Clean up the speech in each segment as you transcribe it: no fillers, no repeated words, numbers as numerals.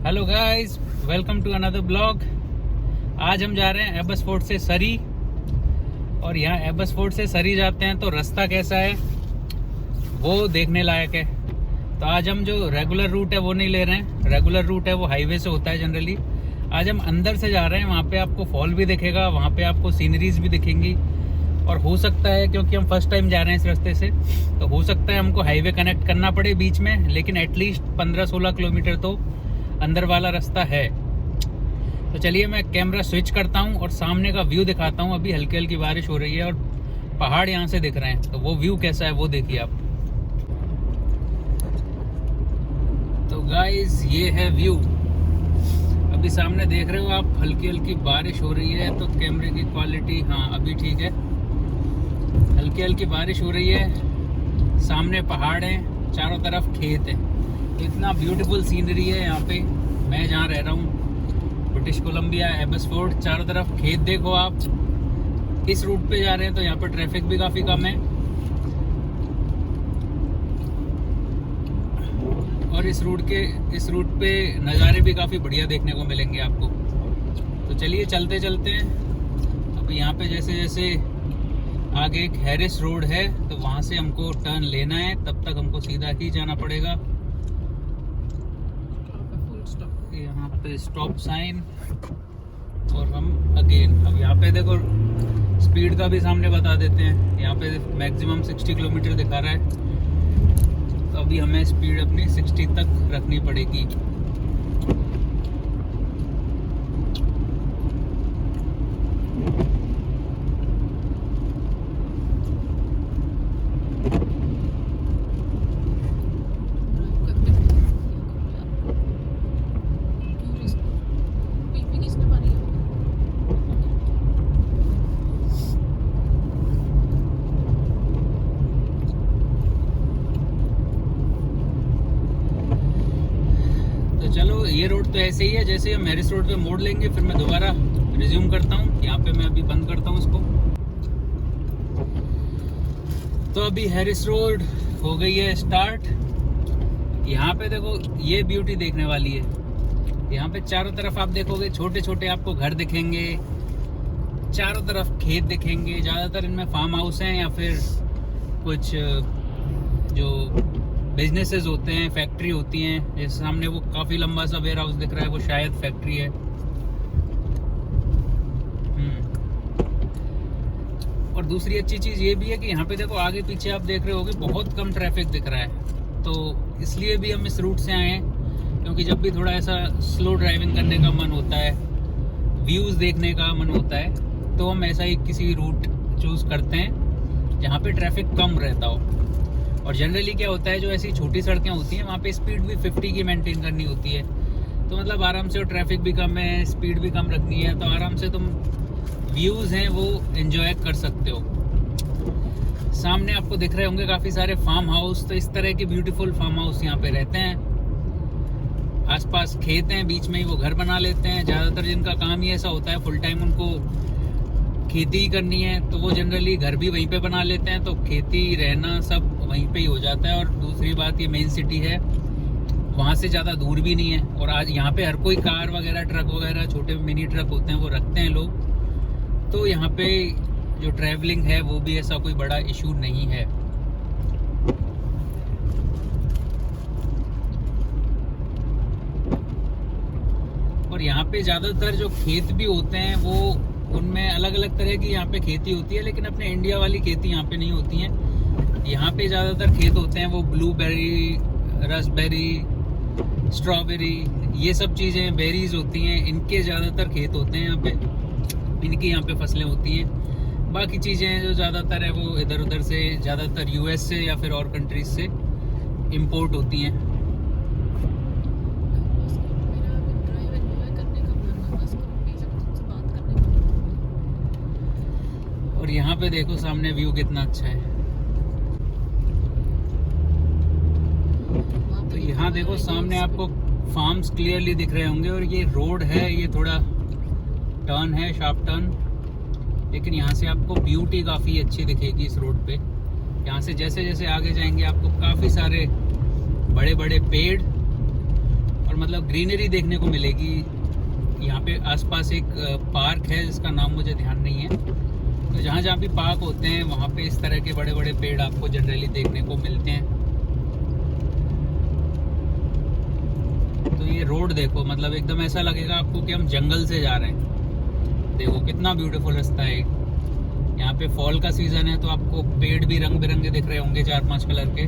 Hello guys, welcome to another blog. आज हम जा रहे हैं एबसफोर्ड से सरी। और यहाँ एबसफोर्ड से सरी जाते हैं तो रास्ता कैसा है वो देखने लायक है। तो आज हम जो रेगुलर रूट है वो नहीं ले रहे हैं। रेगुलर रूट है वो हाईवे से होता है जनरली। आज हम अंदर से जा रहे हैं, वहाँ पे आपको फॉल भी दिखेगा, वहाँ पे आपको सीनरीज भी दिखेंगी। और हो सकता है, क्योंकि हम फर्स्ट टाइम जा रहे हैं इस रास्ते से, तो हो सकता है हमको हाईवे कनेक्ट करना पड़े बीच में, लेकिन एटलीस्ट 15-16 किलोमीटर तो अंदर वाला रास्ता है। तो चलिए मैं कैमरा स्विच करता हूँ और सामने का व्यू दिखाता हूँ। अभी हल्की हल्की बारिश हो रही है और पहाड़ यहाँ से दिख रहे हैं, तो वो व्यू कैसा है वो देखिए आप। तो गाइस ये है व्यू, अभी सामने देख रहे हो आप। हल्की हल्की बारिश हो रही है तो कैमरे की क्वालिटी, हाँ अभी ठीक है। हल्की हल्की बारिश हो रही है, सामने पहाड़ है, चारों तरफ खेत है। तो इतना ब्यूटीफुल सीनरी है यहाँ पे। मैं जहाँ रह रहा हूँ ब्रिटिश कोलंबिया एबसफोर्ड, चारों तरफ खेत देखो आप। इस रूट पे जा रहे हैं तो यहाँ पे ट्रैफिक भी काफ़ी कम है और इस रूट पे नज़ारे भी काफ़ी बढ़िया देखने को मिलेंगे आपको। तो चलिए चलते चलते हैं। अभी यहाँ पे जैसे जैसे आगे एक हैरिस रोड है तो वहाँ से हमको टर्न लेना है, तब तक हमको सीधा ही जाना पड़ेगा। यहाँ पे स्टॉप साइन और हम अगेन। अब यहाँ पे देखो स्पीड का भी सामने बता देते हैं। यहाँ पे मैक्सिमम 60 किलोमीटर दिखा रहा है, तो अभी हमें स्पीड अपनी 60 तक रखनी पड़ेगी। चलो ये रोड तो ऐसे ही है, जैसे हम हैरिस रोड पे मोड़ लेंगे फिर मैं दोबारा रिज्यूम करता हूँ। यहाँ पे मैं अभी बंद करता हूँ इसको। तो अभी हैरिस रोड हो गई है स्टार्ट। यहाँ पे देखो ये ब्यूटी देखने वाली है। यहाँ पे चारों तरफ आप देखोगे छोटे छोटे आपको घर दिखेंगे, चारों तरफ खेत दिखेंगे। ज़्यादातर इनमें फार्म हाउस हैं या फिर कुछ जो बिजनेसेस होते हैं, फैक्ट्री होती हैं। जैसे सामने वो काफ़ी लंबा सा वेयर हाउस दिख रहा है, वो शायद फैक्ट्री है। और दूसरी अच्छी चीज़ ये भी है कि यहाँ पे देखो आगे पीछे आप देख रहे होगे बहुत कम ट्रैफिक दिख रहा है। तो इसलिए भी हम इस रूट से आए हैं, क्योंकि जब भी थोड़ा ऐसा स्लो ड्राइविंग करने का मन होता है, व्यूज़ देखने का मन होता है, तो हम ऐसा ही किसी रूट चूज़ करते हैं जहाँ पे ट्रैफिक कम रहता हो। और जनरली क्या होता है, जो ऐसी छोटी सड़कें होती हैं वहाँ पे स्पीड भी 50 की मेंटेन करनी होती है। तो मतलब आराम से, और ट्रैफिक भी कम है, स्पीड भी कम रखनी है, तो आराम से तुम व्यूज़ हैं वो एंजॉय कर सकते हो। सामने आपको दिख रहे होंगे काफ़ी सारे फार्म हाउस। तो इस तरह के ब्यूटीफुल फार्म हाउस यहाँ पे रहते हैं। आसपास खेत हैं, बीच में ही वो घर बना लेते हैं। ज़्यादातर जिनका काम ही ऐसा होता है, फुल टाइम उनको खेती ही करनी है, तो वो जनरली घर भी वहीं पे बना लेते हैं। तो खेती, रहना सब वहीं पे ही हो जाता है। और दूसरी बात, ये मेन सिटी है, वहाँ से ज़्यादा दूर भी नहीं है। और आज यहाँ पे हर कोई कार वगैरह, ट्रक वगैरह, छोटे मिनी ट्रक होते हैं वो रखते हैं लोग। तो यहाँ पे जो ट्रैवलिंग है वो भी ऐसा कोई बड़ा इशू नहीं है। और यहाँ पे ज़्यादातर जो खेत भी होते हैं वो, उनमें अलग अलग तरह की यहाँ पे खेती होती है, लेकिन अपने इंडिया वाली खेती यहाँ पे नहीं होती है। यहाँ पे ज़्यादातर खेत होते हैं वो ब्लूबेरी, रसबेरी, स्ट्रॉबेरी, ये सब चीज़ें बेरीज होती हैं, इनके ज़्यादातर खेत होते हैं यहाँ पे। इनकी यहाँ पे फसलें होती हैं। बाकी चीज़ें जो ज़्यादातर है वो इधर उधर से, ज़्यादातर यूएस से या फिर और कंट्रीज से इम्पोर्ट होती हैं। और यहाँ पे देखो सामने व्यू कितना अच्छा है। तो यहाँ देखो सामने आपको फार्म्स क्लियरली दिख रहे होंगे। और ये रोड है, ये थोड़ा टर्न है, शार्प टर्न, लेकिन यहाँ से आपको ब्यूटी काफ़ी अच्छी दिखेगी इस रोड पे। यहाँ से जैसे जैसे आगे जाएंगे आपको काफ़ी सारे बड़े बड़े पेड़ और मतलब ग्रीनरी देखने को मिलेगी। यहाँ पे आसपास एक पार्क है जिसका नाम मुझे ध्यान नहीं है। तो जहाँ जहाँ भी पार्क होते हैं वहाँ पे इस तरह के बड़े बड़े पेड़ आपको जनरली देखने को मिलते हैं। तो ये रोड देखो, मतलब एकदम ऐसा लगेगा आपको कि हम जंगल से जा रहे हैं। देखो कितना ब्यूटीफुल रास्ता है। यहाँ पे फॉल का सीजन है तो आपको पेड़ भी रंग बिरंगे दिख रहे होंगे, 4-5 कलर के।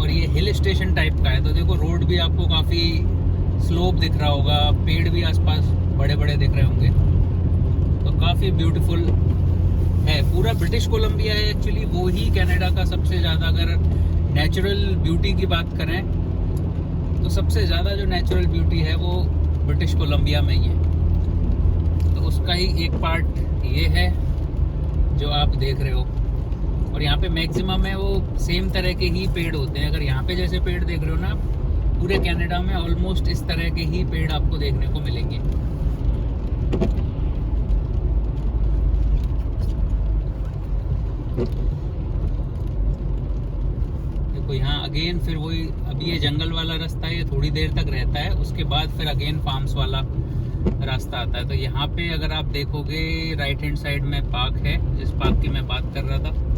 और ये हिल स्टेशन टाइप का है तो देखो रोड भी आपको काफ़ी स्लोप दिख रहा होगा, पेड़ भी आसपास बड़े बड़े दिख रहे होंगे। तो काफ़ी ब्यूटीफुल है। पूरा ब्रिटिश कोलंबिया है एक्चुअली वो ही कनाडा का सबसे ज़्यादा, अगर नेचुरल ब्यूटी की बात करें तो सबसे ज़्यादा जो नेचुरल ब्यूटी है वो ब्रिटिश कोलंबिया में ही है। तो उसका ही एक पार्ट ये है जो आप देख रहे हो। और यहाँ पे मैक्सिमम है वो सेम तरह के ही पेड़ होते हैं। अगर यहाँ पे जैसे पेड़ देख रहे हो ना, पूरे कनाडा में ऑलमोस्ट इस तरह के ही पेड़ आपको देखने को मिलेंगे। देखो यहाँ अगेन फिर वही, अभी ये जंगल वाला रास्ता है, ये थोड़ी देर तक रहता है, उसके बाद फिर अगेन फार्म्स वाला रास्ता आता है। तो यहाँ पे अगर आप देखोगे राइट हैंड साइड में पार्क है, जिस पार्क की मैं बात कर रहा था।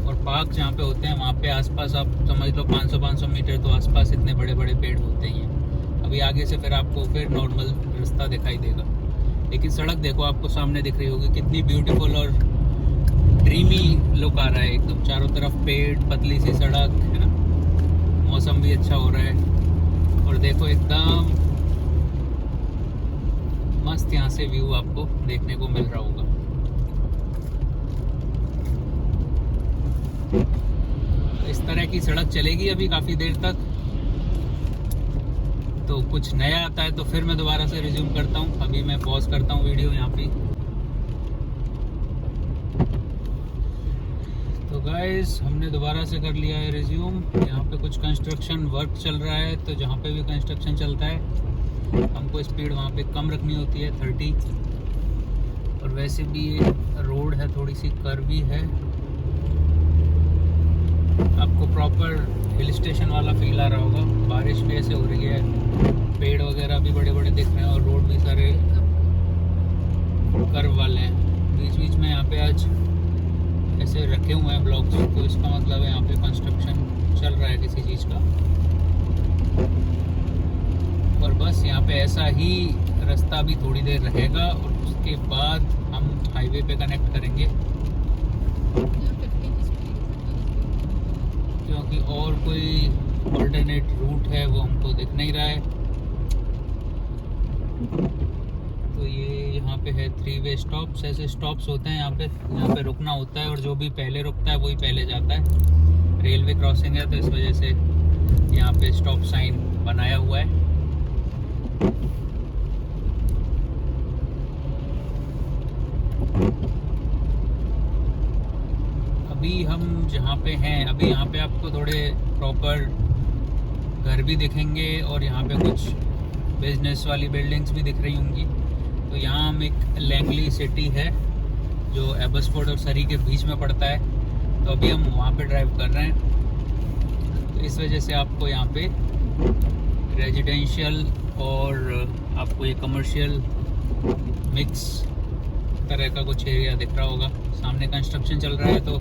और पार्क जहाँ पे होते हैं वहाँ पे आसपास आप समझ लो 500 मीटर तो आसपास इतने बड़े बड़े पेड़ होते ही हैं। अभी आगे से फिर आपको फिर नॉर्मल रास्ता दिखाई देगा, लेकिन सड़क देखो आपको सामने दिख रही होगी कितनी ब्यूटीफुल और ड्रीमी लुक आ रहा है एकदम। चारों तरफ पेड़, पतली सी सड़क है ना, मौसम भी अच्छा हो रहा है। और देखो एकदम मस्त यहाँ से व्यू आपको देखने को मिल रहा होगा। इस तरह की सड़क चलेगी अभी काफ़ी देर तक। तो कुछ नया आता है तो फिर मैं दोबारा से रिज्यूम करता हूँ। अभी मैं पॉज करता हूँ वीडियो यहाँ पे। तो गाइस हमने दोबारा से कर लिया है रिज्यूम। यहाँ पे कुछ कंस्ट्रक्शन वर्क चल रहा है, तो जहाँ पे भी कंस्ट्रक्शन चलता है हमको स्पीड वहाँ पे कम रखनी होती है 30। और वैसे भी ये रोड है थोड़ी सी कर्वी है, आपको प्रॉपर हिल स्टेशन वाला फील आ रहा होगा। बारिश भी ऐसे हो रही है, पेड़ वगैरह भी बड़े बड़े दिख रहे हैं और रोड भी सारे कर्व वाले हैं। बीच बीच में यहाँ पे आज ऐसे रखे हुए हैं ब्लॉक्स, तो इसका मतलब है यहाँ पे कंस्ट्रक्शन चल रहा है किसी चीज़ का। और बस यहाँ पे ऐसा ही रास्ता भी थोड़ी देर रहेगा और उसके बाद हम हाईवे पे कनेक्ट करेंगे, क्योंकि और कोई ऑल्टरनेट रूट है वो हमको दिख नहीं रहा है। तो ये यहाँ पे है 3 वे स्टॉप्स, ऐसे स्टॉप्स होते हैं यहाँ पे रुकना होता है और जो भी पहले रुकता है वही पहले जाता है। रेलवे क्रॉसिंग है तो इस वजह से यहाँ पे स्टॉप साइन बनाया हुआ है। अभी हम जहाँ पे हैं, अभी यहाँ पे आपको थोड़े प्रॉपर घर भी दिखेंगे और यहाँ पे कुछ बिजनेस वाली बिल्डिंग्स भी दिख रही होंगी। तो यहाँ हम एक लैंगली सिटी है जो एबसफोर्ड और सरी के बीच में पड़ता है, तो अभी हम वहाँ पे ड्राइव कर रहे हैं। तो इस वजह से आपको यहाँ पे रेजिडेंशियल और आपको ये कमर्शियल मिक्स तरह का कुछ एरिया दिख रहा होगा। सामने कंस्ट्रक्शन चल रहा है तो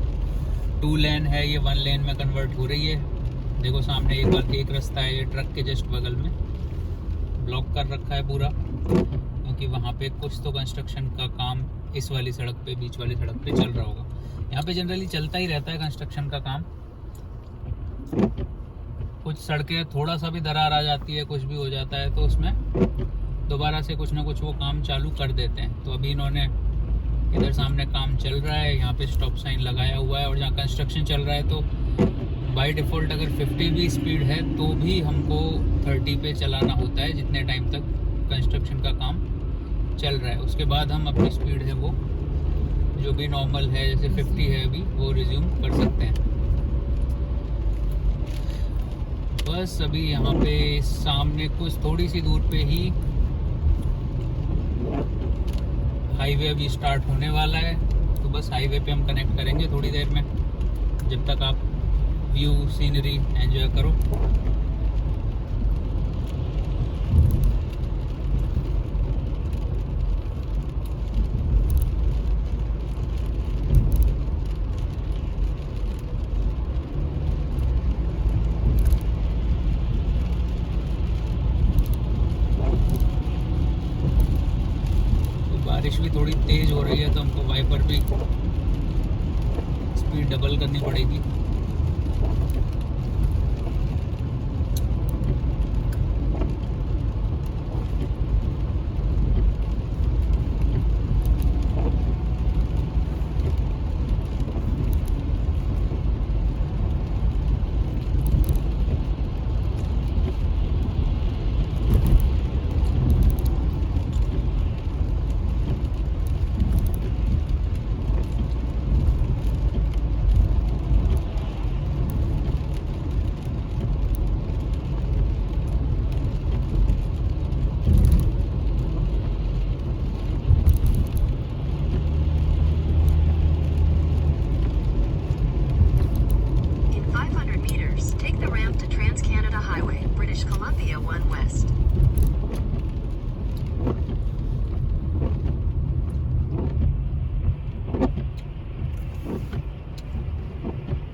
2 लेन है, ये 1 लेन में कन्वर्ट हो रही है। देखो सामने एक रास्ता है, ये ट्रक के जस्ट बगल में ब्लॉक कर रखा है पूरा, क्योंकि वहाँ पे कुछ तो कंस्ट्रक्शन का काम इस वाली सड़क पे, बीच वाली सड़क पे चल रहा होगा। यहाँ पे जनरली चलता ही रहता है कंस्ट्रक्शन का काम। कुछ सड़कें थोड़ा सा भी दरार आ जाती है, कुछ भी हो जाता है तो उसमें दोबारा से कुछ ना कुछ वो काम चालू कर देते हैं। तो अभी इन्होंने इधर सामने काम चल रहा है, यहाँ पे स्टॉप साइन लगाया हुआ है और जहाँ कंस्ट्रक्शन चल रहा है तो बाय डिफ़ॉल्ट अगर 50 भी स्पीड है तो भी हमको 30 पे चलाना होता है जितने टाइम तक कंस्ट्रक्शन का काम चल रहा है। उसके बाद हम अपनी स्पीड है वो जो भी नॉर्मल है, जैसे 50 है अभी, वो रिज्यूम कर सकते हैं। बस अभी यहाँ पे सामने कुछ थोड़ी सी दूर पे ही हाईवे अभी स्टार्ट होने वाला है, तो तो बस हाईवे पे हम कनेक्ट करेंगे थोड़ी देर में, जब तक आप व्यू सीनरी एंजॉय करो। बारिश भी थोड़ी तेज़ हो रही है तो हमको वाइपर भी स्पीड डबल करनी पड़ेगी।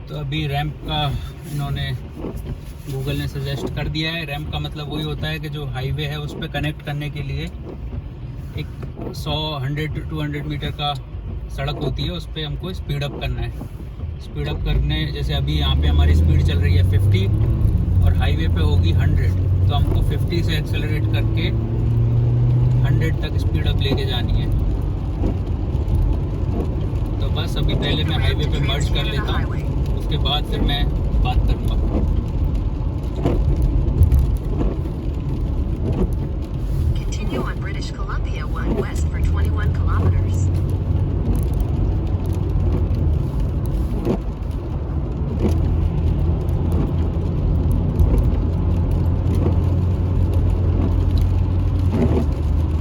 तो अभी रैंप का इन्होंने गूगल ने सजेस्ट कर दिया है। रैंप का मतलब वही होता है कि जो हाईवे है उस पर कनेक्ट करने के लिए एक 100-200 मीटर का सड़क होती है, उस पर हमको स्पीड अप करना है। स्पीड अप करने जैसे अभी यहाँ पे हमारी स्पीड चल रही है 50 और हाईवे पे होगी 100, तो हमको 50 से एक्सेलरेट करके 100 तक स्पीड अप लेके जानी है। तो बस अभी पहले मैं हाईवे पे मर्ज कर लेता हूँ, उसके बाद फिर मैं बात करूँगा। Continue on British Columbia 1 West for 21 kilometers.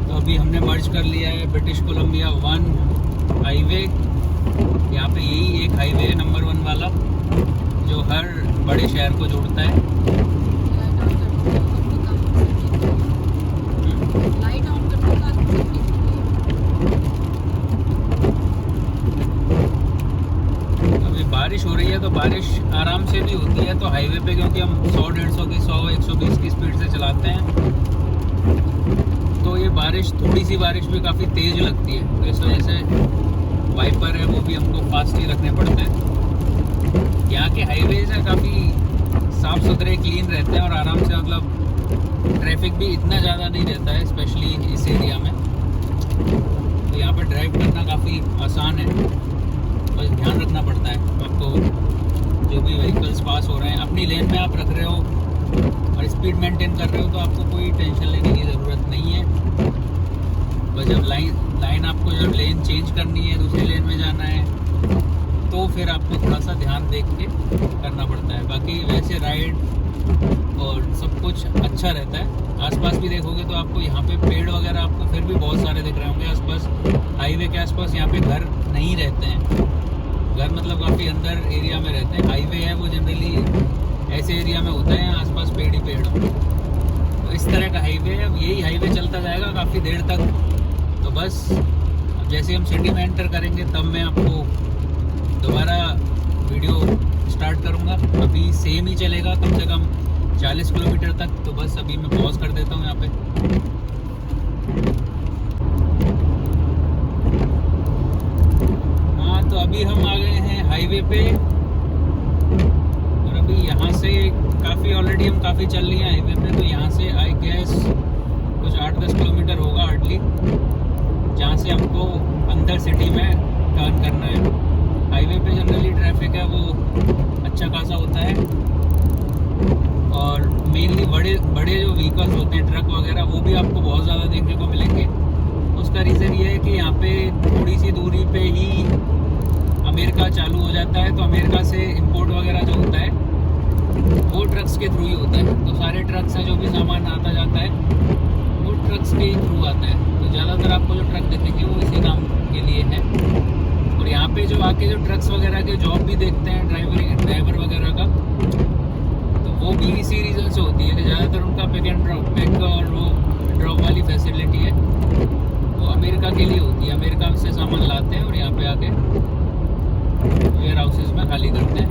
तो अभी हमने मर्ज कर लिया है ब्रिटिश कोलंबिया 1 हाईवे। यहाँ पे यही एक हाईवे है नंबर 1 वाला जो हर बड़े शहर को जोड़ता है। अभी बारिश हो रही है तो बारिश आराम से भी होती है तो हाईवे पे, क्योंकि हम 100-150 की 100-120 की स्पीड से चलाते हैं, तो ये बारिश थोड़ी सी बारिश भी काफ़ी तेज़ लगती है। तो इस वजह से वाइपर है वो भी हमको फास्ट ही रखने पड़ते हैं। यहाँ के हाईवेज है काफ़ी साफ़ सुथरे क्लीन रहते हैं और आराम से, मतलब ट्रैफिक भी इतना ज़्यादा नहीं रहता है, स्पेशली इस एरिया में। तो यहाँ पर ड्राइव करना काफ़ी आसान है, बस ध्यान रखना पड़ता है आपको। जो भी व्हीकल्स पास हो रहे हैं, अपनी लेन में आप रख रहे हो और स्पीड मेंटेन कर रहे हो तो आपको कोई टेंशन लेने की ज़रूरत नहीं है। बस जब लाइन आपको जब लेन चेंज करनी है, दूसरी लेन में जाना है, तो फिर आपको थोड़ा सा ध्यान देख के करना पड़ता है। बाकी वैसे राइड और सब कुछ अच्छा रहता है। आसपास भी देखोगे तो आपको यहाँ पे पेड़ वगैरह आपको फिर भी बहुत सारे दिख रहे होंगे आसपास। हाईवे के आसपास यहाँ पे घर नहीं रहते हैं, घर मतलब काफ़ी अंदर एरिया में रहते हैं। हाईवे है वो जनरली ऐसे एरिया में होता है, आसपास पेड़ ही पेड़। तो इस तरह का हाईवे है। अब यही हाईवे चलता जाएगा काफ़ी देर तक। तो बस अब जैसे हम सिटी में एंटर करेंगे तब मैं आपको दोबारा वीडियो स्टार्ट करूँगा। अभी सेम ही चलेगा कम से कम 40 किलोमीटर तक। तो बस अभी मैं पॉज कर देता हूँ यहाँ पे। हाँ, तो अभी हम आ गए हैं हाईवे पे और अभी यहाँ से काफ़ी ऑलरेडी हम काफ़ी चल लिए हैं हाईवे पे। तो यहाँ से आई गेस कुछ 8-10 किलोमीटर होगा हार्डली, जहाँ से हमको अंदर सिटी में टर्न करना है। हाईवे पे जनरली ट्रैफिक है वो अच्छा खासा होता है और मेनली बड़े जो व्हीकल्स होते हैं, ट्रक वगैरह, वो भी आपको बहुत ज़्यादा देखने को मिलेंगे। उसका रीज़न ये है कि यहाँ पे थोड़ी सी दूरी पे ही अमेरिका चालू हो जाता है। तो अमेरिका से इंपोर्ट वगैरह जो होता है वो ट्रक्स के थ्रू ही होता है। तो सारे ट्रक्स हैं, जो भी सामान आता जाता है वो ट्रक्स के ही थ्रू आता है। तो ज़्यादातर आपको जो ट्रक दिखेंगे वो इसी काम के लिए है। तो और यहाँ पे जो आके जो ट्रक्स वगैरह के जॉब भी देखते हैं ड्राइवर वगैरह का, तो वो भी इसी रीज़न से होती है कि ज़्यादातर उनका पिक एंड ड्रॉप, पिक और वो ड्रॉप वाली फैसिलिटी है वो अमेरिका के लिए होती है। अमेरिका से सामान लाते हैं और यहाँ पे आके वेयर हाउसेज में खाली करते हैं।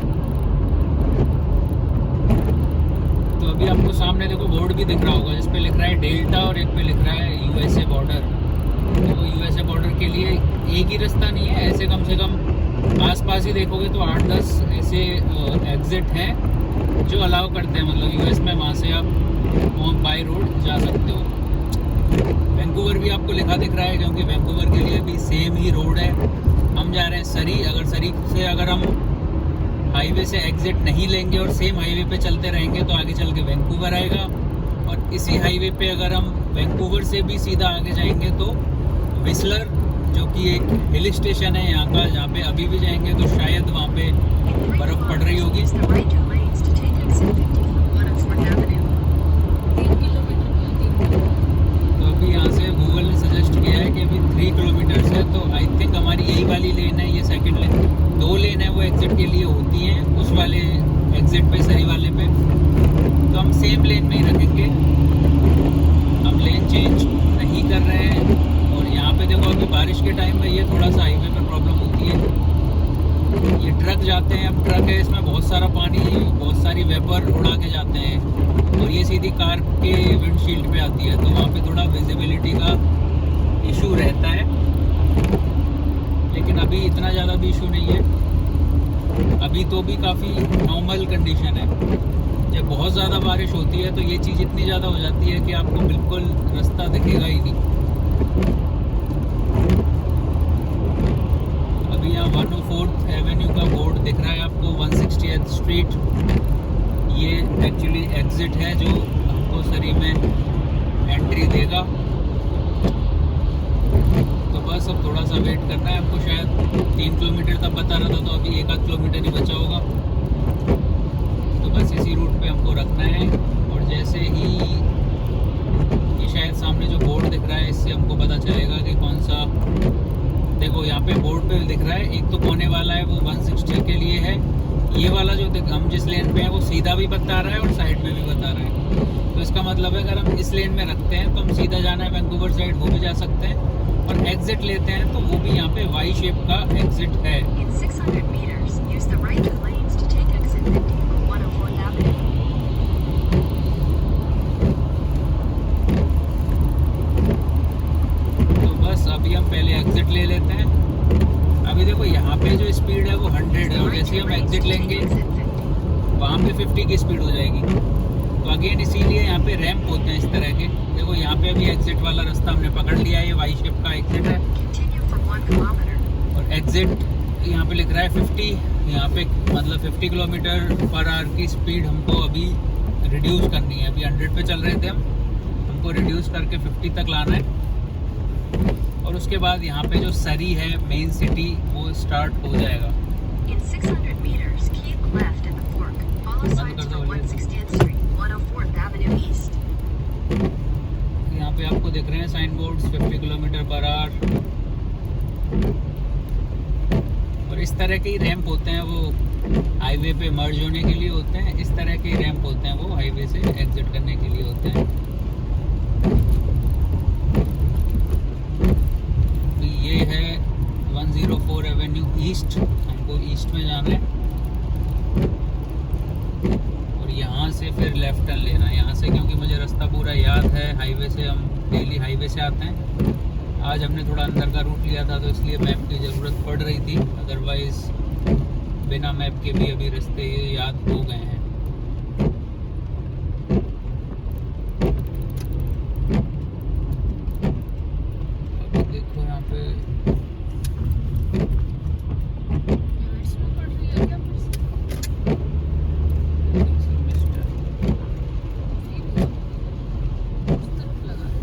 तो अभी आपको सामने देखो बोर्ड भी दिख रहा होगा जिस पे लिख रहा है डेल्टा और एक पे लिख रहा है यूएसए बॉर्डर। तो यूएसए बॉर्डर के लिए एक ही रास्ता नहीं है, ऐसे कम से कम आसपास ही देखोगे तो 8-10 ऐसे एग्जिट हैं जो अलाउ करते हैं, मतलब यूएस में वहाँ से आप बाय रोड जा सकते हो। वैंकूवर भी आपको लिखा दिख रहा है क्योंकि वैंकूवर के लिए भी सेम ही रोड है। हम जा रहे हैं सरी, अगर सरी से अगर हम हाईवे से एग्जिट नहीं लेंगे और सेम हाईवे पे चलते रहेंगे तो आगे चल के वैंकूवर आएगा, और इसी हाईवे पे अगर हम वैंकूवर से भी सीधा आगे जाएंगे तो विस्लर जो कि एक हिल स्टेशन है यहाँ का, जहाँ पे अभी भी जाएंगे तो शायद वहाँ पे बर्फ़ पड़ रही होगी। Use the right two lanes to take exit 50 from 104th Avenue. 3 kilometre. तो अभी यहाँ से गूगल ने सजेस्ट किया है कि अभी 3 किलोमीटर है, तो आई थिंक हमारी यही वाली लेन है, ये सेकंड लेन। 2 लेन है वो एग्जिट के लिए होती हैं उस वाले एग्जिट पे, सरी वाले पे। तो हम सेम लेन में ही रखेंगे, हम लेन चेंज नहीं कर रहे हैं। और यहाँ पे देखो अभी बारिश के टाइम में ये थोड़ा सा हाईवे पे प्रॉब्लम होती है। ये ट्रक जाते हैं, अब ट्रक है इसमें बहुत सारा पानी, बहुत सारी वेपर उड़ा के जाते हैं और ये सीधी कार के विंडशील्ड पे आती है, तो वहाँ पे थोड़ा विजिबिलिटी का इशू रहता है। लेकिन अभी इतना ज़्यादा भी इशू नहीं है, अभी तो भी काफ़ी नॉर्मल कंडीशन है। जब बहुत ज़्यादा बारिश होती है तो ये चीज़ इतनी ज़्यादा हो जाती है कि आपको बिल्कुल रास्ता दिखेगा ही नहीं। अभी यहाँ 104th एवेन्यू का बोर्ड दिख रहा है आपको, 160th स्ट्रीट, ये एक्चुअली एग्जिट है जो हमको सरी में एंट्री देगा। तो बस अब थोड़ा सा वेट करना है हमको, शायद 3 किलोमीटर तक बता रहा था, तो अभी 1 आध किलोमीटर ही बचा होगा। तो बस इसी रूट पे हमको रखना है। और जैसे ही ये शायद सामने जो बोर्ड दिख रहा है इससे हमको पता चलेगा कि कौन सा, देखो यहाँ पे बोर्ड पे दिख रहा है, एक तो कोने वाला है वो 160 के लिए है, ये वाला जो हम जिस लेन पे है वो सीधा भी बता रहा है और साइड में भी बता रहा है। तो इसका मतलब है अगर हम इस लेन में रखते हैं तो हम सीधा जाना है वैंकूवर साइड, वो भी जा सकते हैं, और एग्जिट लेते हैं तो वो भी यहाँ पे वाई शेप का एग्जिट है। In 600 meters, use the right two lanes to take exit 50 from 104th Avenue. तो बस अभी हम पहले एग्जिट ले लेते हैं। अभी देखो यहाँ पे जो स्पीड है वो 100 है, और जैसे ही हम एग्जिट लेंगे वहाँ पे 50 की स्पीड हो जाएगी। तो अगेन इसीलिए यहाँ पे रैंप होते हैं इस तरह के। देखो यहाँ पे अभी एग्जिट वाला रास्ता हमने पकड़ लिया है, ये वाई शेप का एग्जिट है, Continue for 1 kilometer. और एग्जिट यहाँ पे लिख रहा है 50, यहाँ पे मतलब 50 किलोमीटर पर आवर की स्पीड हमको अभी रिड्यूस करनी है। अभी 100 पे चल रहे थे हमको रिड्यूस करके 50 तक लाना है। और उसके बाद यहाँ पे जो सरी है मेन सिटी वो स्टार्ट हो जाएगा। In 600 meters, keep left at the fork. Follow signs for 160th Street, 104th Avenue East. यहाँ पे आपको दिख रहे हैं sign boards 50 kilometre per hour. और इस तरह के ही रैंप होते हैं वो हाईवे पे मर्ज होने के लिए होते हैं, इस तरह के रैंप होते हैं वो हाईवे से एग्जिट करने के लिए होते हैं। ये है 104 एवेन्यू ईस्ट, हमको ईस्ट में जाना है, और यहाँ से फिर लेफ्ट टर्न लेना है यहाँ से, क्योंकि मुझे रास्ता पूरा याद है, हाईवे से हम डेली हाईवे से आते हैं। आज हमने थोड़ा अंदर का रूट लिया था तो इसलिए मैप की ज़रूरत पड़ रही थी, अदरवाइज़ बिना मैप के भी अभी रास्ते याद हो गए हैं। अभी देखो यहाँ पे इसमें पड़ रही है क्या फिर से? उस तरफ लगा है।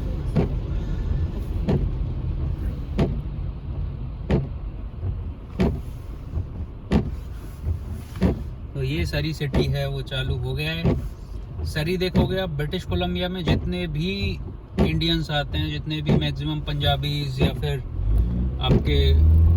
तो ये सरी सिटी है वो चालू हो गया है। सरी देखोगे आप, ब्रिटिश कोलंबिया में जितने भी इंडियंस आते हैं, जितने भी मैक्सिमम पंजाबीज या फिर आपके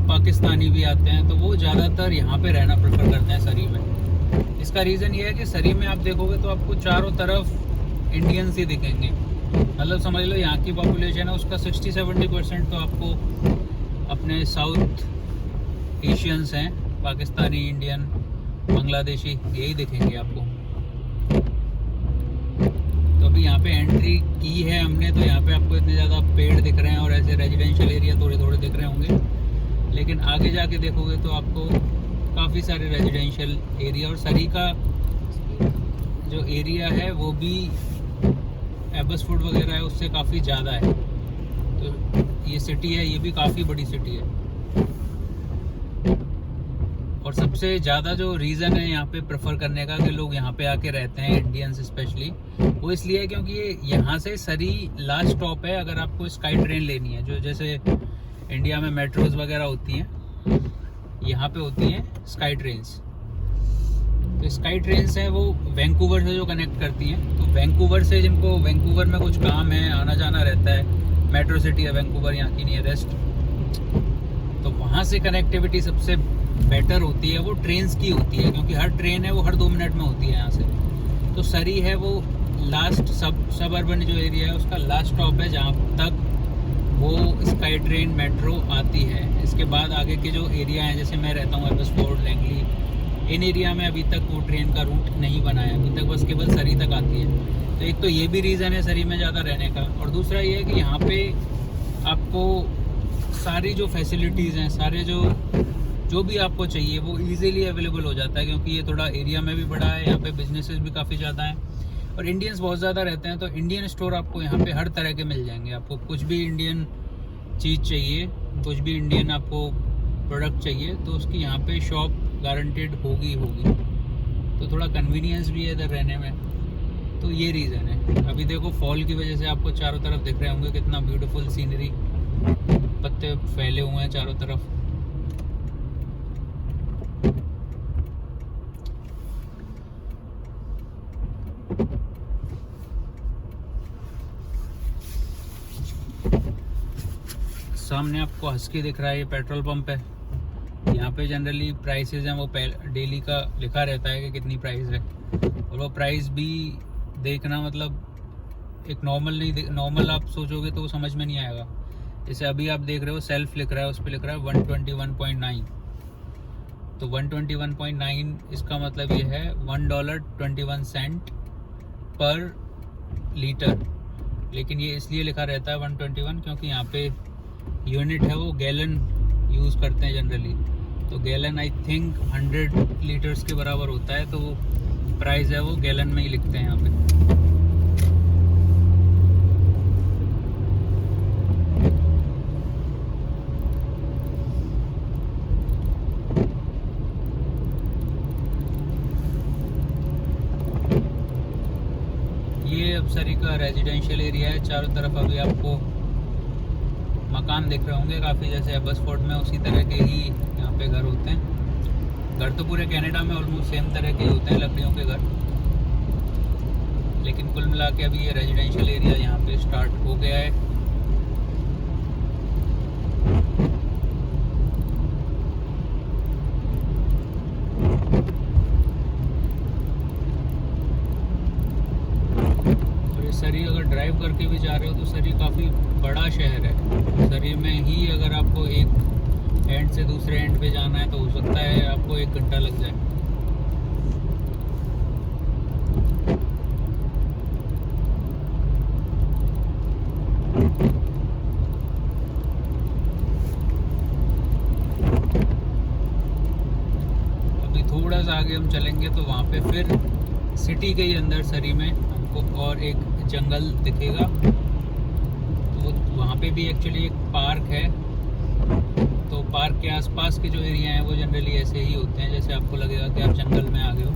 पाकिस्तानी भी आते हैं, तो वो ज़्यादातर यहाँ पे रहना प्रेफर करते हैं सरी में। इसका रीज़न ये है कि सरी में आप देखोगे तो आपको चारों तरफ इंडियंस ही दिखेंगे। मतलब समझ लो यहाँ की पॉपुलेशन है उसका 60-70% तो आपको अपने साउथ एशियंस हैं, पाकिस्तानी, इंडियन, बांग्लादेशी, यही दिखेंगे आपको। तो अभी यहाँ पे एंट्री की है हमने, तो यहाँ पे आपको इतने ज़्यादा पेड़ दिख रहे हैं और ऐसे रेजिडेंशियल एरिया थोड़े थोड़े दिख रहे होंगे, लेकिन आगे जाके देखोगे तो आपको काफ़ी सारे रेजिडेंशियल एरिया, और सरी का जो एरिया है वो भी एबसफोर्ड वगैरह है उससे काफ़ी ज़्यादा है। तो ये सिटी है, ये भी काफ़ी बड़ी सिटी है। और सबसे ज़्यादा जो रीज़न है यहाँ पे प्रेफर करने का कि लोग यहाँ पे आके रहते हैं, इंडियंस स्पेशली, वो इसलिए है क्योंकि ये यहाँ से सरी लास्ट स्टॉप है अगर आपको स्काई ट्रेन लेनी है। जो जैसे इंडिया में मेट्रोज वगैरह होती हैं, यहाँ पे होती हैं स्काई ट्रेन्स। तो स्काई ट्रेन्स हैं वो वैंकूवर से जो कनेक्ट करती हैं। तो वैंकूवर से जिनको वैंकूवर में कुछ काम है, आना जाना रहता है, मेट्रो सिटी है वैंकूवर यहाँ की नियरेस्ट, तो वहाँ से कनेक्टिविटी सबसे बेटर होती है, वो ट्रेन्स की होती है, क्योंकि हर ट्रेन है वो हर 2 मिनट में होती है यहाँ से। तो सरी है वो लास्ट सब अर्बन जो एरिया है उसका लास्ट स्टॉप है जहाँ तक वो स्काई ट्रेन मेट्रो आती है। इसके बाद आगे के जो एरिया हैं, जैसे मैं रहता हूँ एबसफोर्ड, लैंगली, इन एरिया में अभी तक वो ट्रेन का रूट नहीं बना है, अभी तक बस केवल सरी तक आती है। तो एक तो ये भी रीज़न है सरी में ज़्यादा रहने का, और दूसरा ये है कि यहाँ पे आपको सारी जो फैसिलिटीज़ हैं, सारे जो भी आपको चाहिए वो इजीली अवेलेबल हो जाता है, क्योंकि ये थोड़ा एरिया में भी बड़ा है, यहाँ पे बिजनेसेस भी काफ़ी ज़्यादा हैं और इंडियंस बहुत ज़्यादा रहते हैं। तो इंडियन स्टोर आपको यहाँ पे हर तरह के मिल जाएंगे। आपको कुछ भी इंडियन चीज़ चाहिए, कुछ भी इंडियन आपको प्रोडक्ट चाहिए, तो उसकी यहाँ पे शॉप गारंटेड होगी। तो थोड़ा कन्वीनियंस भी है इधर रहने में, तो ये रीज़न है। अभी देखो फॉल की वजह से आपको चारों तरफ दिख रहे होंगे कितना ब्यूटीफुल सीनरी, पत्ते फैले हुए हैं चारों तरफ। सामने आपको हस्की दिख रहा है, ये पेट्रोल पंप है। यहाँ पे जनरली प्राइसेस हैं वो डेली का लिखा रहता है कि कितनी प्राइस है, और वो प्राइस भी देखना मतलब एक नॉर्मल आप सोचोगे तो वो समझ में नहीं आएगा। जैसे अभी आप देख रहे हो सेल्फ लिख रहा है, उस पर लिख रहा है 121.9, तो 121.9 इसका मतलब ये है $1.21 पर लीटर। लेकिन ये इसलिए लिखा रहता है 121 क्योंकि यहाँ पे यूनिट है वो गैलन यूज़ करते हैं जनरली। तो गैलन आई थिंक 100 लीटर्स के बराबर होता है, तो वो प्राइस है वो गैलन में ही लिखते हैं यहाँ पे। ये अब सरी का रेजिडेंशियल एरिया है, चारों तरफ अभी आपको मकान दिख रहे होंगे काफ़ी, जैसे एबसफोर्ड में उसी तरह के ही यहाँ पे घर होते हैं। घर तो पूरे कनाडा में ऑलमोस्ट सेम तरह के होते हैं, लकड़ियों के घर, लेकिन कुल मिला के अभी ये रेजिडेंशियल एरिया यहाँ पे स्टार्ट हो गया है। और ये सरी अगर ड्राइव करके भी जा रहे हो तो सरी काफ़ी बड़ा शहर है। सरी में ही अगर आपको एक एंड से दूसरे एंड पे जाना है तो हो सकता है आपको 1 घंटा लग जाए। अभी थोड़ा सा आगे हम चलेंगे तो वहाँ पे फिर सिटी के ही अंदर सरी में हमको और एक जंगल दिखेगा। तो वहाँ पे भी एक्चुअली एक पार्क है, तो पार्क के आसपास के जो एरिया हैं वो जनरली ऐसे ही होते हैं, जैसे आपको लगेगा कि आप जंगल में आ गए हो।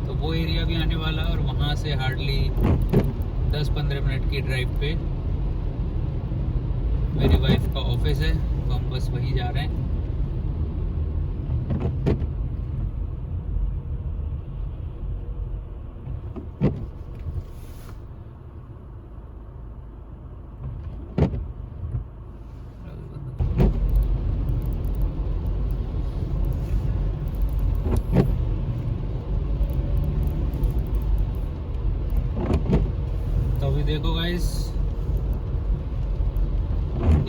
तो वो एरिया भी आने वाला है, और वहाँ से हार्डली 10-15 मिनट की ड्राइव पे मेरी वाइफ का ऑफिस है, तो हम बस वहीं जा रहे हैं। देखो गाइस,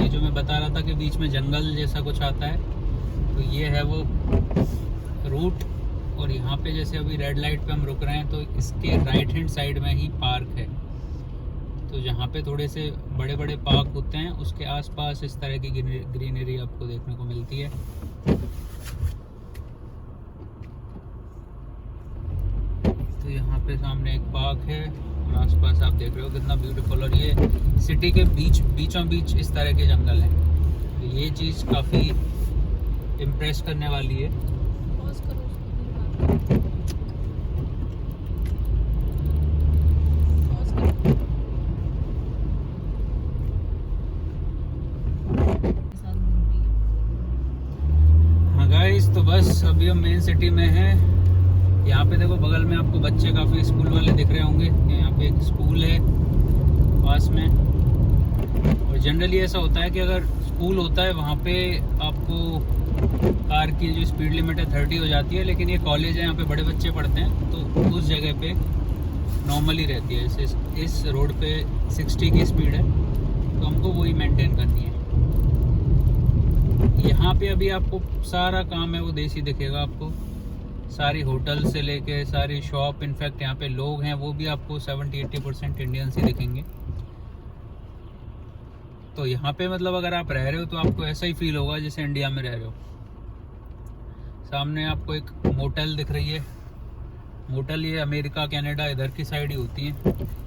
ये जो मैं बता रहा था कि बीच में जंगल जैसा कुछ आता है, तो ये है वो रूट। और यहाँ पे जैसे अभी रेड लाइट पे हम रुक रहे हैं, तो इसके राइट हैंड साइड में ही पार्क है। तो जहाँ पे थोड़े से बड़े बड़े पार्क होते हैं, उसके आसपास इस तरह की ग्रीनरी आपको देखने को मिलती है। तो यहाँ पे सामने एक पार्क है और आसपास आप देख रहे हो कितना ब्यूटीफुल। और ये सिटी के बीचों बीच इस तरह के जंगल हैं। तो ये चीज़ काफ़ी इम्प्रेस करने वाली है। पॉज करो उसको। पॉज करो। साथ घूम रही है। हाँ गाइस, तो बस अभी हम मेन सिटी में हैं। यहाँ पे देखो बगल में आपको बच्चे काफ़ी स्कूल वाले दिख रहे होंगे। यहाँ पे एक स्कूल है पास में। और जनरली ऐसा होता है कि अगर स्कूल होता है वहाँ पे आपको कार की जो स्पीड लिमिट है 30 हो जाती है, लेकिन ये कॉलेज है, यहाँ पे बड़े बच्चे पढ़ते हैं, तो उस जगह पे नॉर्मली रहती है। जैसे इस रोड पे 60 की स्पीड है, तो हमको वही मेंटेन करनी है। यहाँ पे अभी आपको सारा काम है वो देसी दिखेगा आपको। सारी होटल से लेके सारी शॉप, इनफैक्ट यहाँ पे लोग हैं वो भी आपको 70-80% इंडियंस ही दिखेंगे। तो यहाँ पे मतलब अगर आप रह रहे हो तो आपको ऐसा ही फील होगा जैसे इंडिया में रह रहे हो। सामने आपको एक मोटल दिख रही है। मोटल ये अमेरिका कनाडा इधर की साइड ही होती है,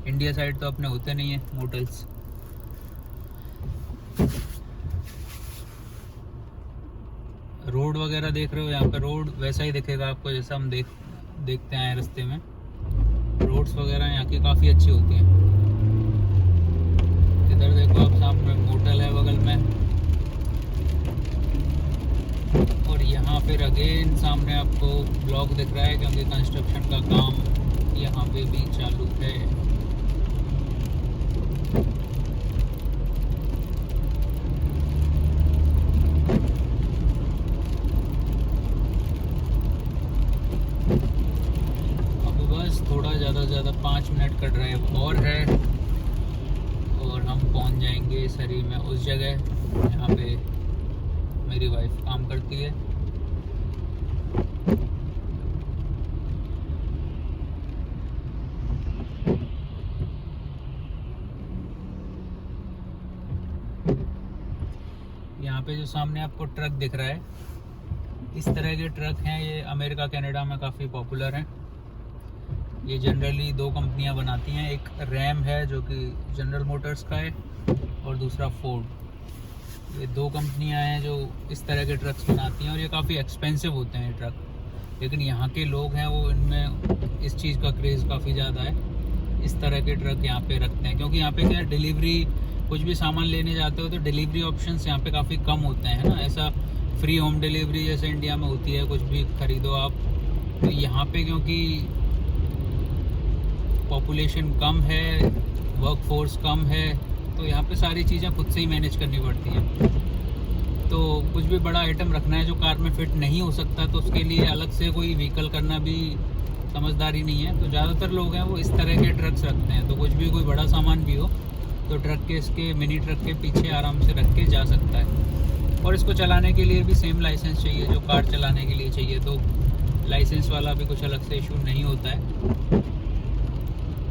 इंडिया साइड तो अपने होते नहीं है मोटल्स। रोड वगैरह देख रहे हो, यहाँ पे रोड वैसा ही दिखेगा आपको जैसा हम देखते आए रास्ते में। रोड्स वगैरह यहाँ की काफ़ी अच्छी होती हैं। इधर देखो आप, सामने मोटल है बगल में। और यहाँ फिर अगेन सामने आपको ब्लॉक दिख रहा है, क्योंकि कंस्ट्रक्शन का काम यहाँ पे भी चालू है। थोड़ा ज़्यादा 5 मिनट का ड्राइव और है और हम पहुंच जाएंगे सरी में, उस जगह जहाँ पे मेरी वाइफ काम करती है। यहाँ पे जो सामने आपको ट्रक दिख रहा है, इस तरह के ट्रक हैं, ये अमेरिका कनाडा में काफ़ी पॉपुलर हैं। ये जनरली 2 कंपनियां बनाती हैं, एक रैम है जो कि जनरल मोटर्स का है, और दूसरा फोर्ड। ये 2 कंपनियां हैं जो इस तरह के ट्रक्स बनाती हैं, और ये काफ़ी एक्सपेंसिव होते हैं ये ट्रक। लेकिन यहाँ के लोग हैं वो इनमें इस चीज़ का क्रेज़ काफ़ी ज़्यादा है, इस तरह के ट्रक यहाँ पे रखते हैं। क्योंकि यहाँ पे क्या है, डिलीवरी, कुछ भी सामान लेने जाते हो तो डिलीवरी ऑप्शंस यहाँ पे काफ़ी कम होते हैं ना। ऐसा फ्री होम डिलीवरी जैसे इंडिया में होती है, कुछ भी खरीदो आप। तो यहाँ पे क्योंकि पॉपुलेशन कम है, वर्क फोर्स कम है, तो यहाँ पे सारी चीज़ें खुद से ही मैनेज करनी पड़ती हैं। तो कुछ भी बड़ा आइटम रखना है जो कार में फिट नहीं हो सकता, तो उसके लिए अलग से कोई व्हीकल करना भी समझदारी नहीं है। तो ज़्यादातर लोग हैं वो इस तरह के ट्रक्स रखते हैं। तो कुछ भी, कोई बड़ा सामान भी हो तो ट्रक के, इसके मिनी ट्रक के पीछे आराम से रख के जा सकता है। और इसको चलाने के लिए भी सेम लाइसेंस चाहिए जो कार चलाने के लिए चाहिए, तो लाइसेंस वाला भी कुछ अलग से इशू नहीं होता है।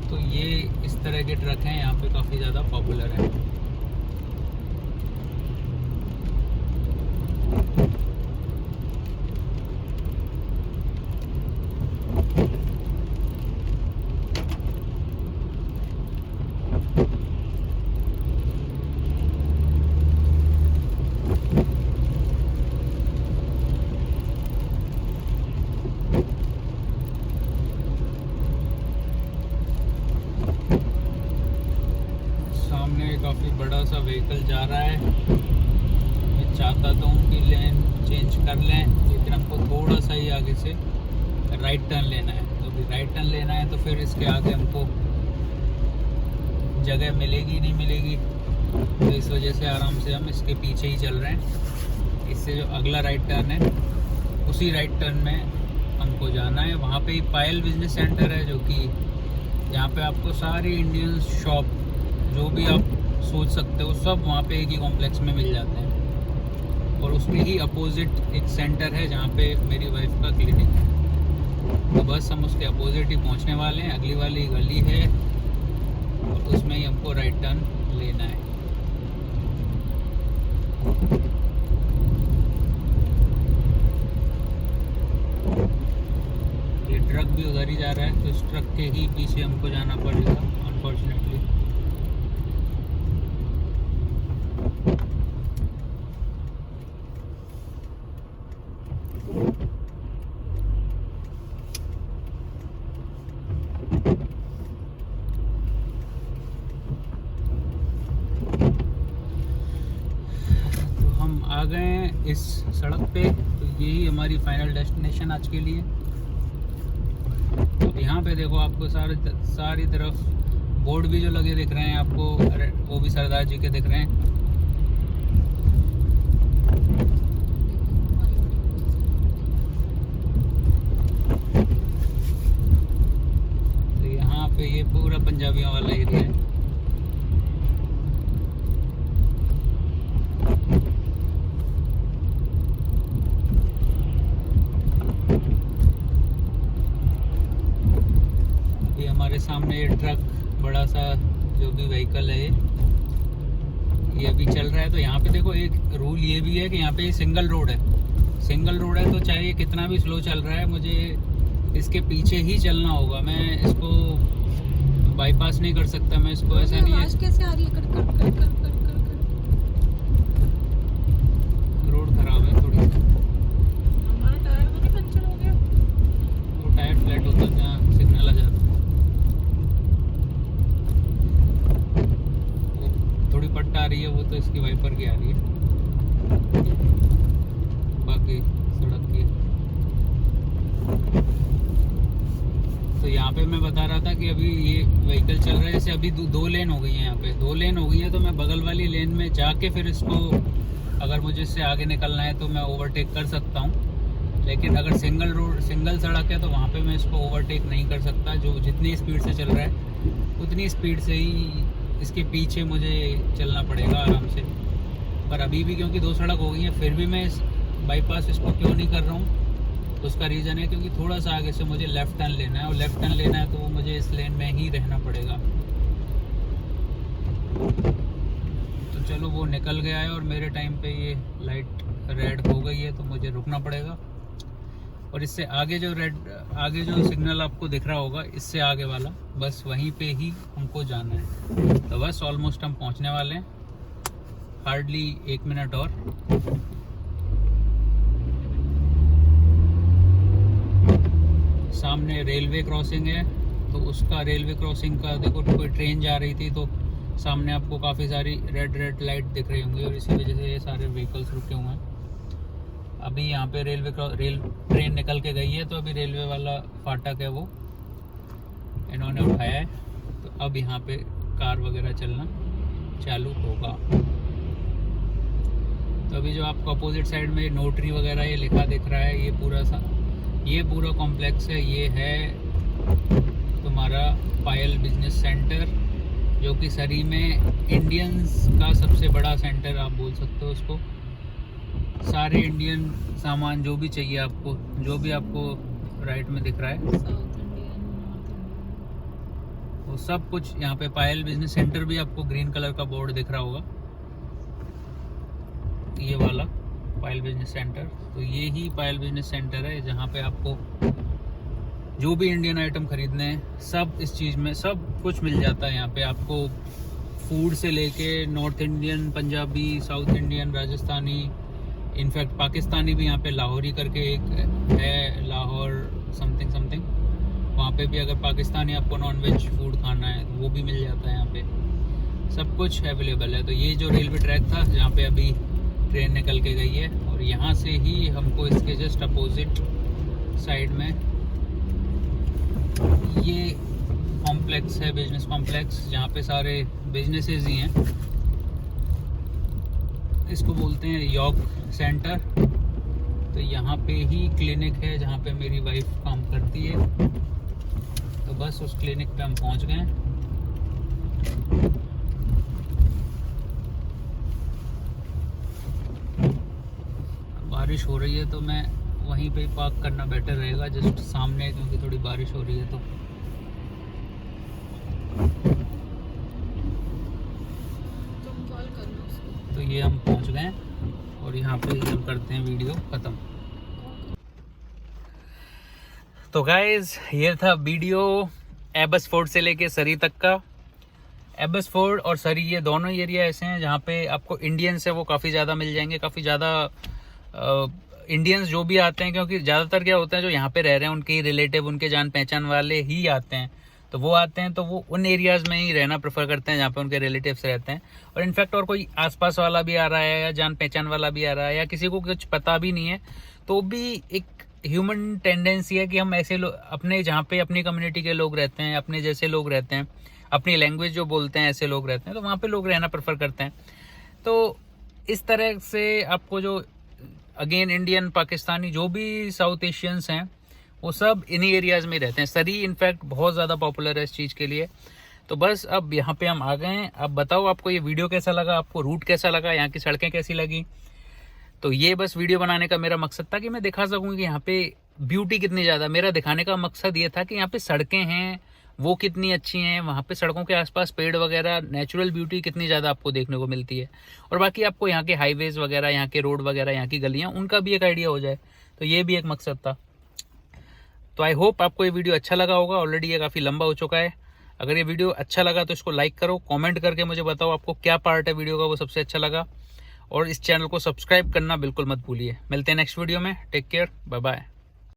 तो ये इस तरह के ट्रक हैं, यहाँ पे काफ़ी ज़्यादा पॉपुलर है। काफ़ी बड़ा सा व्हीकल जा रहा है। मैं चाहता तो हूँ कि लेन चेंज कर लें, लेकिन हमको थोड़ा सा ही आगे से राइट टर्न लेना है। तो अभी राइट टर्न लेना है तो फिर इसके आगे हमको जगह मिलेगी नहीं मिलेगी, तो इस वजह से आराम से हम इसके पीछे ही चल रहे हैं। इससे जो अगला राइट टर्न है, उसी राइट टर्न में हमको जाना है। वहाँ पे ही पायल बिजनेस सेंटर है, जो कि यहाँ पे आपको सारी इंडियन शॉप जो भी आप सोच सकते हो सब वहाँ पे एक ही कॉम्प्लेक्स में मिल जाते हैं। और उसके ही अपोजिट एक सेंटर है जहाँ पे मेरी वाइफ का क्लिनिक है। तो बस हम उसके अपोजिट ही पहुँचने वाले हैं। अगली वाली गली है और उसमें ही हमको राइट टर्न लेना है। ये ट्रक भी उधर ही जा रहा है, तो इस ट्रक के ही पीछे हमको जाना पड़ेगा अनफॉर्चुनेटली। तो हम आ गए हैं इस सड़क पे, तो यही हमारी फाइनल डेस्टिनेशन आज के लिए। अब यहाँ पे देखो आपको सारी तरफ बोर्ड भी जो लगे दिख रहे हैं आपको, वो भी सरदार जी के दिख रहे हैं। तो यहाँ पे ये पूरा पंजाबियों वाला एरिया है। हमारे सामने ये ट्रक बड़ा सा जो भी व्हीकल है ये अभी चल रहा है। तो यहाँ पे देखो एक रूल ये भी है कि यहाँ पे सिंगल रोड है। सिंगल रोड है तो चाहे ये कितना भी स्लो चल रहा है, मुझे इसके पीछे ही चलना होगा। मैं इसको बाईपास नहीं कर सकता। मैं इसको ऐसा नहीं है। कैसे आ रही है? कर कर कर कर कर कर कर। रोड खराब है थोड़ी। हमारा टायर तो नहीं पंचर हो गया? वो टायर फ्लैट होता है जहाँ सिग्नल आ जाता है। थोड़ी पट्टा आ रही है, वो तो इसकी वाइपर की आ रही है, बाकी सड़क की। तो यहाँ पे मैं बता रहा था कि अभी ये व्हीकल चल रहा है, जैसे अभी दो लेन हो गई है। यहाँ पे 2 लेन हो गई है, तो मैं बगल वाली लेन में जाके फिर इसको, अगर मुझे इससे आगे निकलना है तो मैं ओवरटेक कर सकता हूँ। लेकिन अगर सिंगल सड़क है तो वहाँ पे मैं इसको ओवरटेक नहीं कर सकता। जो जितनी स्पीड से चल रहा है उतनी स्पीड से ही इसके पीछे मुझे चलना पड़ेगा आराम से। पर अभी भी क्योंकि 2 सड़क हो गई हैं, फिर भी मैं इस बाईपास इसको क्यों नहीं कर रहा हूँ, उसका रीज़न है क्योंकि थोड़ा सा आगे से मुझे लेफ़्ट टर्न लेना है। और लेफ़्ट टर्न लेना है तो वो मुझे इस लेन में ही रहना पड़ेगा। तो चलो, वो निकल गया है और मेरे टाइम पे ये लाइट रेड हो गई है, तो मुझे रुकना पड़ेगा। और इससे आगे जो सिग्नल आपको दिख रहा होगा, इससे आगे वाला, बस वहीं पे ही हमको जाना है। तो बस ऑलमोस्ट हम पहुंचने वाले हैं, हार्डली 1 मिनट और। सामने रेलवे क्रॉसिंग है, तो उसका रेलवे क्रॉसिंग का देखो, कोई ट्रेन जा रही थी तो सामने आपको काफ़ी सारी रेड लाइट दिख रही होंगी, और इसी वजह से ये सारे व्हीकल्स रुके हुए हैं। अभी यहाँ पे ट्रेन निकल के गई है, तो अभी रेलवे वाला फाटक है वो इन्होंने उठाया है, तो अब यहाँ पे कार वगैरह चलना चालू होगा। तो अभी जो आपको अपोजिट साइड में नोटरी वगैरह ये लिखा दिख रहा है, ये पूरा कॉम्प्लेक्स है। ये है तुम्हारा पायल बिजनेस सेंटर, जो कि सरी में इंडियंस का सबसे बड़ा सेंटर आप बोल सकते हो उसको। सारे इंडियन सामान जो भी चाहिए आपको, जो भी आपको राइट में दिख रहा है, साउथ इंडियन, नॉर्थ इंडियन, वो सब कुछ यहाँ पे। पायल बिजनेस सेंटर भी आपको ग्रीन कलर का बोर्ड दिख रहा होगा, ये वाला पायल बिजनेस सेंटर। तो ये ही पायल बिजनेस सेंटर है, जहाँ पे आपको जो भी इंडियन आइटम खरीदने हैं, सब इस चीज़ में सब कुछ मिल जाता है। यहाँ पे आपको फूड से लेके north Indian, Punjabi, south Indian, Rajasthani, in fact Pakistani भी यहाँ पे लाहौरी करके एक है, लाहौर समथिंग, वहाँ पे भी अगर पाकिस्तानी आपको नॉन वेज फूड खाना है तो वो भी मिल जाता है यहाँ पे। सब कुछ अवेलेबल है। तो ये जो रेलवे ट्रैक था जहाँ पे अभी ट्रेन निकल के गई है, और यहाँ से ही हमको इसके जस्ट अपोजिट साइड में ये कॉम्प्लेक्स है, बिजनेस कॉम्प्लेक्स, जहाँ पे सारे बिजनेसेस ही हैं। इसको बोलते हैं यॉर्क सेंटर। तो यहाँ पे ही क्लिनिक है जहाँ पे मेरी वाइफ काम करती है। तो बस उस क्लिनिक पे हम पहुँच गए। बारिश हो रही है तो मैं वहीं पे पार्क करना बेटर रहेगा, जस्ट सामने, क्योंकि थोड़ी बारिश हो रही है। तो तुम कॉल कर लो उसको। तो ये हम पहुंच गए हैं और यहाँ पे हम करते हैं वीडियो ख़त्म। तो गाइज ये था वीडियो एबसफोर्ड से लेके सरी तक का। एबसफोर्ड और सरी ये दोनों एरिया ऐसे हैं जहाँ पे आपको इंडियंस है वो काफ़ी ज़्यादा मिल जाएंगे, काफ़ी ज़्यादा इंडियंस जो भी आते हैं, क्योंकि ज़्यादातर क्या होता है जो यहाँ पे रह रहे हैं उनके रिलेटिव, उनके जान पहचान वाले ही आते हैं। तो वो आते हैं तो वो उन एरियाज़ में ही रहना प्रेफर करते हैं जहाँ पे उनके रिलेटिव्स रहते हैं। और इनफैक्ट और कोई आसपास वाला भी आ रहा है या जान पहचान वाला भी आ रहा है या किसी को कुछ पता भी नहीं है, तो भी एक ह्यूमन टेंडेंसी है कि हम ऐसे लोग अपने जहाँ पे अपनी कम्युनिटी के लोग रहते हैं, अपने जैसे लोग रहते हैं, अपनी लैंग्वेज जो बोलते हैं ऐसे लोग रहते हैं, तो वहाँ पे लोग रहना प्रेफर करते हैं। तो इस तरह से आपको जो अगेन इंडियन, पाकिस्तानी, जो भी साउथ एशियंस हैं वो सब इन्हीं एरियाज़ में रहते हैं। सरी इनफैक्ट बहुत ज़्यादा पॉपुलर है इस चीज़ के लिए। तो बस अब यहाँ पे हम आ गए हैं। अब बताओ आपको ये वीडियो कैसा लगा, आपको रूट कैसा लगा, यहाँ की सड़कें कैसी लगी। तो ये बस वीडियो बनाने का मेरा मकसद था कि मैं दिखा सकूँ कि यहाँ पे ब्यूटी कितनी ज़्यादा, मेरा दिखाने का मकसद ये था कि यहाँ पे सड़कें हैं वो कितनी अच्छी हैं, वहाँ पे सड़कों के आसपास पेड़ वगैरह, नेचुरल ब्यूटी कितनी ज़्यादा आपको देखने को मिलती है। और बाकी आपको यहाँ के हाईवेज़ वगैरह, यहाँ के रोड वगैरह, यहाँ की गलियाँ, उनका भी एक आइडिया हो जाए। तो ये भी एक मकसद था। तो आई होप आपको ये वीडियो अच्छा लगा होगा। ऑलरेडी ये काफ़ी लंबा हो चुका है। अगर ये वीडियो अच्छा लगा तो इसको लाइक करो, कमेंट करके मुझे बताओ आपको क्या पार्ट है वीडियो का वो सबसे अच्छा लगा। और इस चैनल को सब्सक्राइब करना बिल्कुल मत भूलिए। मिलते हैं नेक्स्ट वीडियो में। Take care, bye bye.